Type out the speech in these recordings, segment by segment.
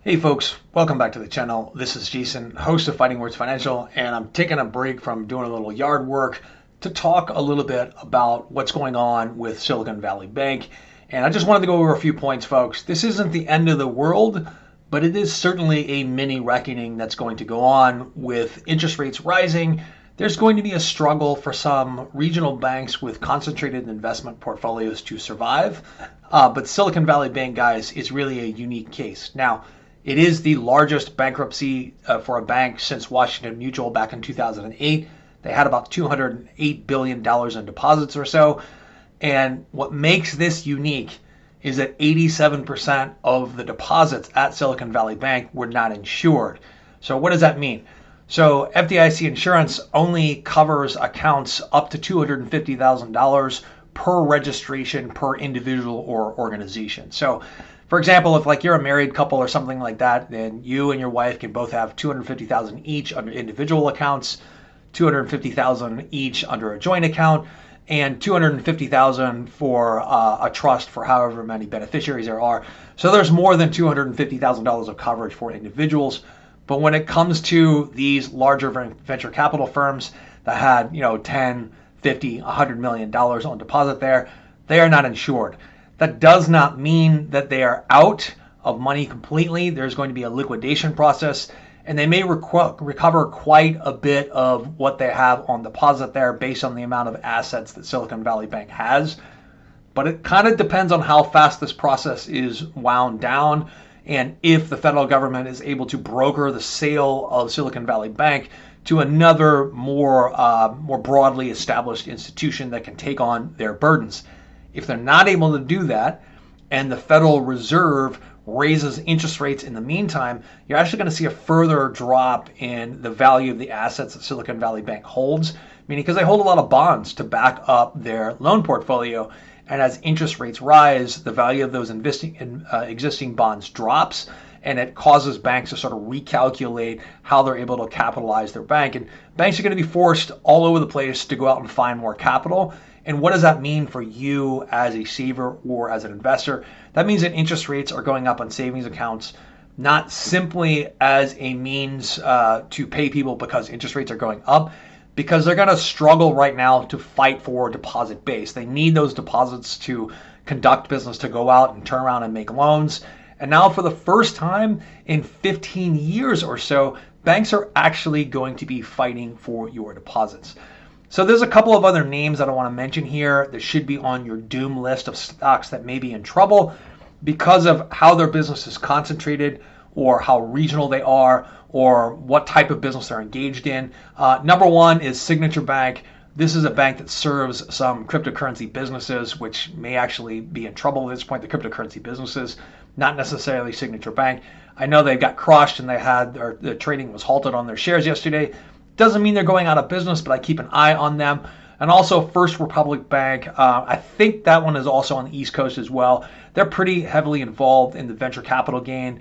Hey folks, welcome back to the channel. This is Jason, host of Fighting Words Financial, and I'm taking a break from doing a little yard work to talk a little bit about what's going on with Silicon Valley Bank. And I just wanted to go over a few points, folks. This isn't the end of the world, but it is certainly a mini reckoning that's going to go on with interest rates rising. There's going to be a struggle for some regional banks with concentrated investment portfolios to survive. But Silicon Valley Bank, guys, is really a unique case. Now, it is the largest bankruptcy for a bank since Washington Mutual back in 2008. They had about $208 billion in deposits or so. And what makes this unique is that 87% of the deposits at Silicon Valley Bank were not insured. So what does that mean? So FDIC insurance only covers accounts up to $250,000 per registration per individual or organization. So for example, if like you're a married couple or something like that, then you and your wife can both have $250,000 each under individual accounts, $250,000 each under a joint account, and $250,000 for a trust for however many beneficiaries there are. So there's more than $250,000 of coverage for individuals. But when it comes to these larger venture capital firms that had, 10, 50, $100 million on deposit there, they are not insured. That does not mean that they are out of money completely. There's going to be a liquidation process, and they may recover quite a bit of what they have on deposit there based on the amount of assets that Silicon Valley Bank has. But it kind of depends on how fast this process is wound down and if the federal government is able to broker the sale of Silicon Valley Bank to another more broadly established institution that can take on their burdens. If they're not able to do that, and the Federal Reserve raises interest rates in the meantime, you're actually going to see a further drop in the value of the assets that Silicon Valley Bank holds, meaning because they hold a lot of bonds to back up their loan portfolio. And as interest rates rise, the value of those existing bonds drops, and it causes banks to sort of recalculate how they're able to capitalize their bank. And banks are going to be forced all over the place to go out and find more capital. And what does that mean for you as a saver or as an investor? That means that interest rates are going up on savings accounts, not simply as a means to pay people because interest rates are going up, because they're going to struggle right now to fight for deposit base. They need those deposits to conduct business, to go out and turn around and make loans. And now for the first time in 15 years or so, banks are actually going to be fighting for your deposits. So there's a couple of other names that I want to mention here that should be on your doom list of stocks that may be in trouble because of how their business is concentrated or how regional they are or what type of business they're engaged in. Number one is Signature Bank. This is a bank that serves some cryptocurrency businesses, which may actually be in trouble at this point, the cryptocurrency businesses, not necessarily Signature Bank. I know they got crushed and the trading was halted on their shares yesterday. Doesn't mean they're going out of business, but I keep an eye on them. And also First Republic Bank, I think that one is also on the East Coast as well. They're pretty heavily involved in the venture capital game,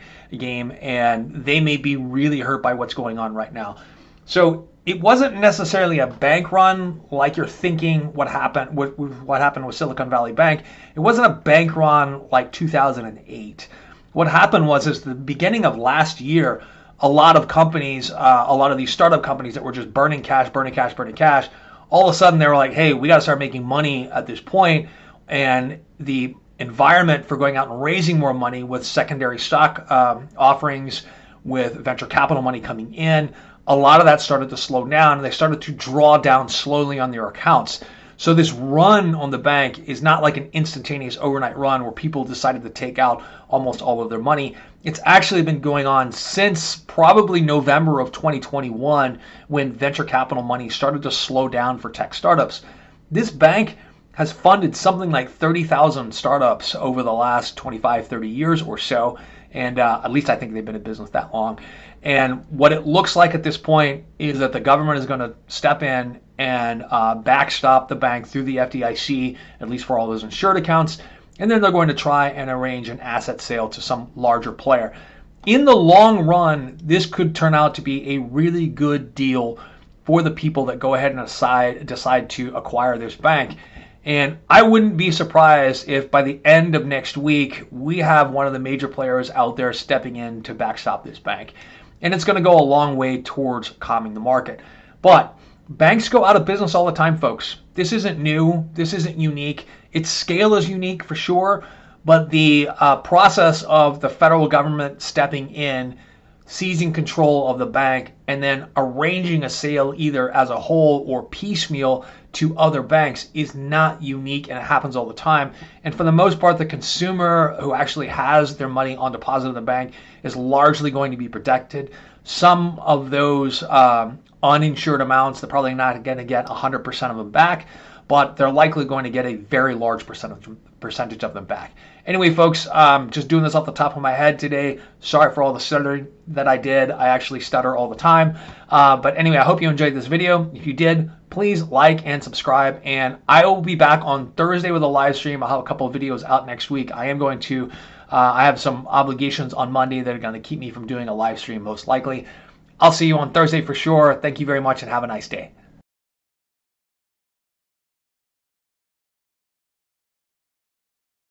and they may be really hurt by what's going on right now. So it wasn't necessarily a bank run like you're thinking what happened with Silicon Valley Bank. It wasn't a bank run like 2008. What happened was the beginning of last year, a lot of companies, a lot of these startup companies that were just burning cash, all of a sudden they were like, hey, we got to start making money at this point. And the environment for going out and raising more money with secondary stock offerings, with venture capital money coming in, a lot of that started to slow down, and they started to draw down slowly on their accounts. So this run on the bank is not like an instantaneous overnight run where people decided to take out almost all of their money. It's actually been going on since probably November of 2021 when venture capital money started to slow down for tech startups. This bank has funded something like 30,000 startups over the last 25, 30 years or so. And at least I think they've been in business that long. And what it looks like at this point is that the government is going to step in and backstop the bank through the FDIC, at least for all those insured accounts. And then they're going to try and arrange an asset sale to some larger player. In the long run, this could turn out to be a really good deal for the people that go ahead and decide to acquire this bank. And I wouldn't be surprised if by the end of next week, we have one of the major players out there stepping in to backstop this bank. And it's going to go a long way towards calming the market. But banks go out of business all the time, folks. This isn't new. This isn't unique. Its scale is unique for sure. But the process of the federal government stepping in, seizing control of the bank, and then arranging a sale either as a whole or piecemeal to other banks is not unique, and it happens all the time. And for the most part, the consumer who actually has their money on deposit in the bank is largely going to be protected. Some of those uninsured amounts, they're probably not going to get 100% of them back, but they're likely going to get a very large percentage of them back. Anyway, folks, just doing this off the top of my head today. Sorry for all the stuttering that I did. I actually stutter all the time. But anyway, I hope you enjoyed this video. If you did, please like and subscribe. And I will be back on Thursday with a live stream. I'll have a couple of videos out next week. I am going to, I have some obligations on Monday that are going to keep me from doing a live stream most likely. I'll see you on Thursday for sure. Thank you very much and have a nice day.